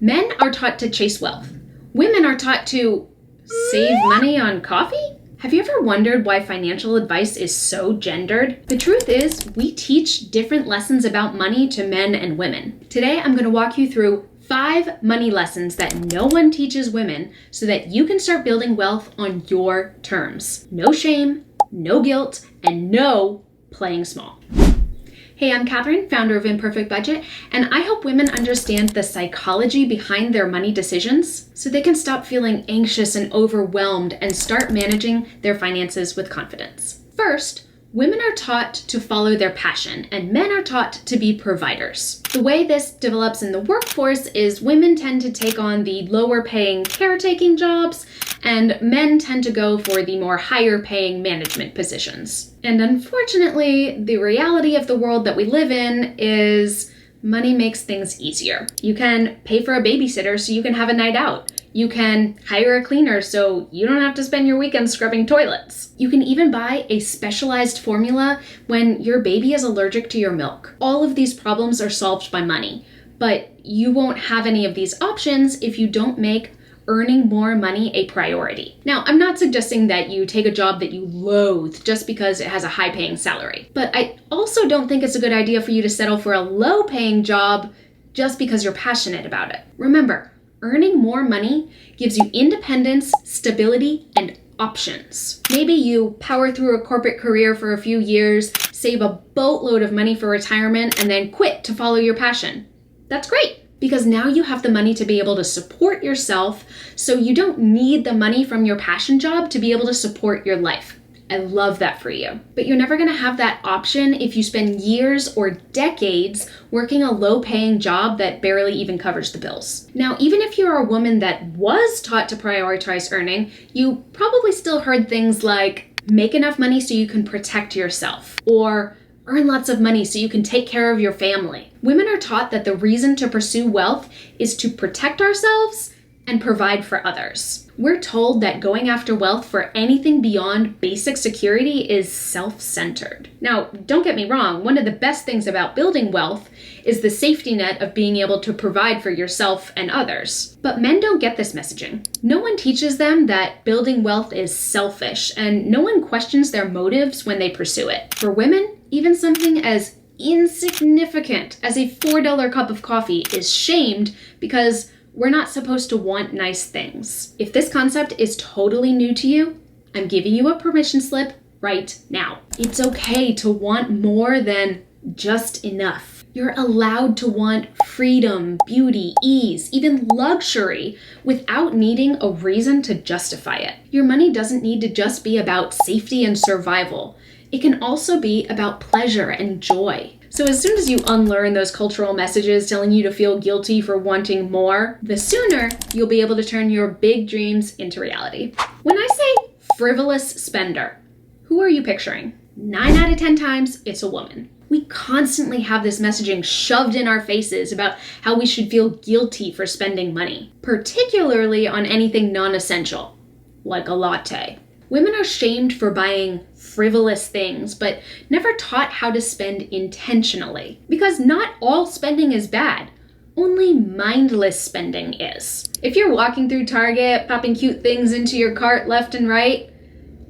Men are taught to chase wealth. Women are taught to save money on coffee? Have you ever wondered why financial advice is so gendered? The truth is, we teach different lessons about money to men and women. Today, I'm going to walk you through 5 money lessons that no one teaches women so that you can start building wealth on your terms. No shame, no guilt, and no playing small. Hey, I'm Katherine, founder of Imperfect Budget, and I help women understand the psychology behind their money decisions so they can stop feeling anxious and overwhelmed and start managing their finances with confidence. First, women are taught to follow their passion, and men are taught to be providers. The way this develops in the workforce is women tend to take on the lower paying caretaking jobs, and men tend to go for the more higher paying management positions. And unfortunately, the reality of the world that we live in is money makes things easier. You can pay for a babysitter so you can have a night out. You can hire a cleaner so you don't have to spend your weekend scrubbing toilets. You can even buy a specialized formula when your baby is allergic to your milk. All of these problems are solved by money, but you won't have any of these options if you don't make earning more money a priority. Now, I'm not suggesting that you take a job that you loathe just because it has a high-paying salary, but I also don't think it's a good idea for you to settle for a low-paying job just because you're passionate about it. Remember, earning more money gives you independence, stability, and options. Maybe you power through a corporate career for a few years, save a boatload of money for retirement, and then quit to follow your passion. That's great, because now you have the money to be able to support yourself, so you don't need the money from your passion job to be able to support your life. I love that for you. But you're never gonna have that option if you spend years or decades working a low-paying job that barely even covers the bills. Now, even if you're a woman that was taught to prioritize earning, you probably still heard things like, make enough money so you can protect yourself, or earn lots of money so you can take care of your family. Women are taught that the reason to pursue wealth is to protect ourselves and provide for others. We're told that going after wealth for anything beyond basic security is self-centered. Now, don't get me wrong, one of the best things about building wealth is the safety net of being able to provide for yourself and others. But men don't get this messaging. No one teaches them that building wealth is selfish, and no one questions their motives when they pursue it. For women, even something as insignificant as a $4 cup of coffee is shamed because we're not supposed to want nice things. If this concept is totally new to you, I'm giving you a permission slip right now. It's okay to want more than just enough. You're allowed to want freedom, beauty, ease, even luxury without needing a reason to justify it. Your money doesn't need to just be about safety and survival. It can also be about pleasure and joy. So as soon as you unlearn those cultural messages telling you to feel guilty for wanting more, the sooner you'll be able to turn your big dreams into reality. When I say frivolous spender, who are you picturing? 9 out of 10 times, it's a woman. We constantly have this messaging shoved in our faces about how we should feel guilty for spending money, particularly on anything non-essential, like a latte. Women are shamed for buying frivolous things, but never taught how to spend intentionally. Because not all spending is bad. Only mindless spending is. If you're walking through Target, popping cute things into your cart left and right,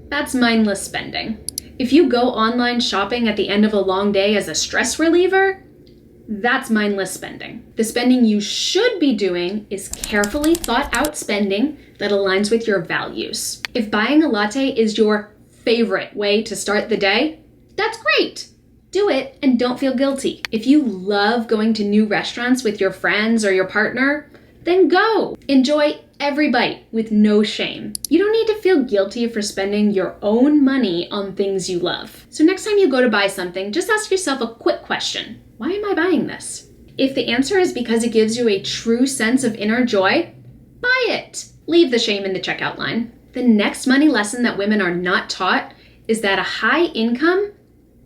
that's mindless spending. If you go online shopping at the end of a long day as a stress reliever, that's mindless spending. The spending you should be doing is carefully thought out spending that aligns with your values. If buying a latte is your favorite way to start the day, that's great. Do it and don't feel guilty. If you love going to new restaurants with your friends or your partner, then go. Enjoy every bite with no shame. You don't need to feel guilty for spending your own money on things you love. So next time you go to buy something, just ask yourself a quick question. Why am I buying this? If the answer is because it gives you a true sense of inner joy, buy it. Leave the shame in the checkout line. The next money lesson that women are not taught is that a high income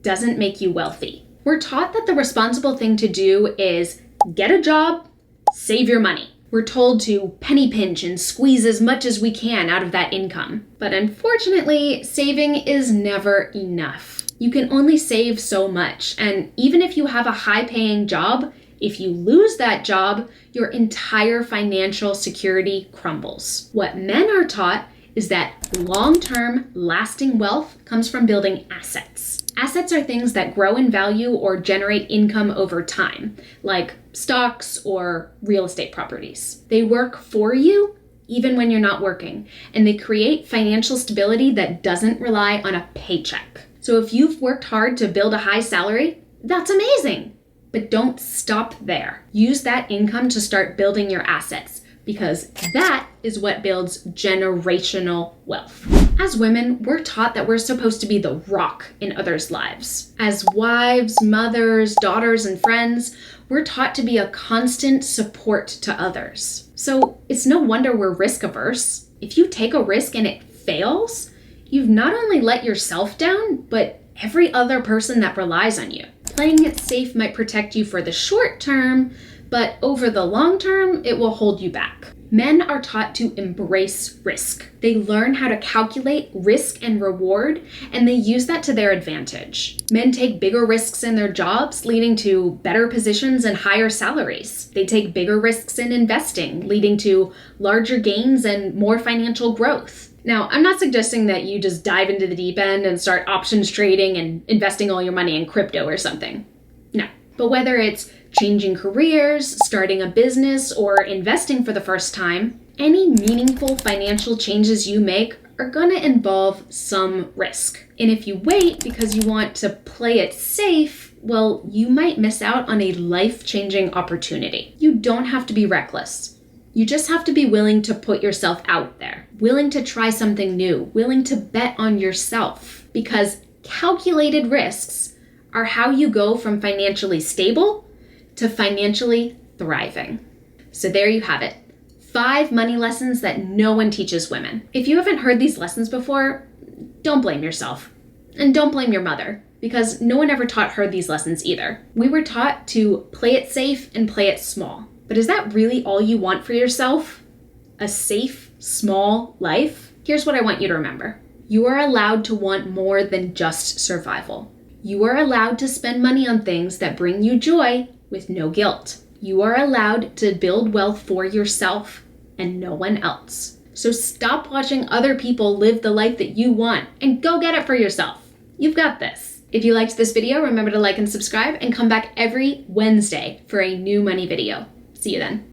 doesn't make you wealthy. We're taught that the responsible thing to do is get a job, save your money. We're told to penny pinch and squeeze as much as we can out of that income. But unfortunately, saving is never enough. You can only save so much, and even if you have a high-paying job, If you lose that job, your entire financial security crumbles. What men are taught is that long-term, lasting wealth comes from building assets. Assets are things that grow in value or generate income over time, like stocks or real estate properties. They work for you even when you're not working, and they create financial stability that doesn't rely on a paycheck. So if you've worked hard to build a high salary, that's amazing. But don't stop there. Use that income to start building your assets, because that is what builds generational wealth. As women, we're taught that we're supposed to be the rock in others' lives. As wives, mothers, daughters, and friends, we're taught to be a constant support to others. So it's no wonder we're risk averse. If you take a risk and it fails, you've not only let yourself down, but every other person that relies on you. Playing it safe might protect you for the short term, but over the long term, it will hold you back. Men are taught to embrace risk. They learn how to calculate risk and reward, and they use that to their advantage. Men take bigger risks in their jobs, leading to better positions and higher salaries. They take bigger risks in investing, leading to larger gains and more financial growth. Now, I'm not suggesting that you just dive into the deep end and start options trading and investing all your money in crypto or something. No. But whether it's changing careers, starting a business, or investing for the first time, any meaningful financial changes you make are going to involve some risk. And if you wait because you want to play it safe, well, you might miss out on a life-changing opportunity. You don't have to be reckless. You just have to be willing to put yourself out there, willing to try something new, willing to bet on yourself, because calculated risks are how you go from financially stable to financially thriving. So there you have it. 5 money lessons that no one teaches women. If you haven't heard these lessons before, don't blame yourself. And don't blame your mother, because no one ever taught her these lessons either. We were taught to play it safe and play it small. But is that really all you want for yourself? A safe, small life? Here's what I want you to remember. You are allowed to want more than just survival. You are allowed to spend money on things that bring you joy with no guilt. You are allowed to build wealth for yourself and no one else. So stop watching other people live the life that you want and go get it for yourself. You've got this. If you liked this video, remember to like and subscribe and come back every Wednesday for a new money video. See you then.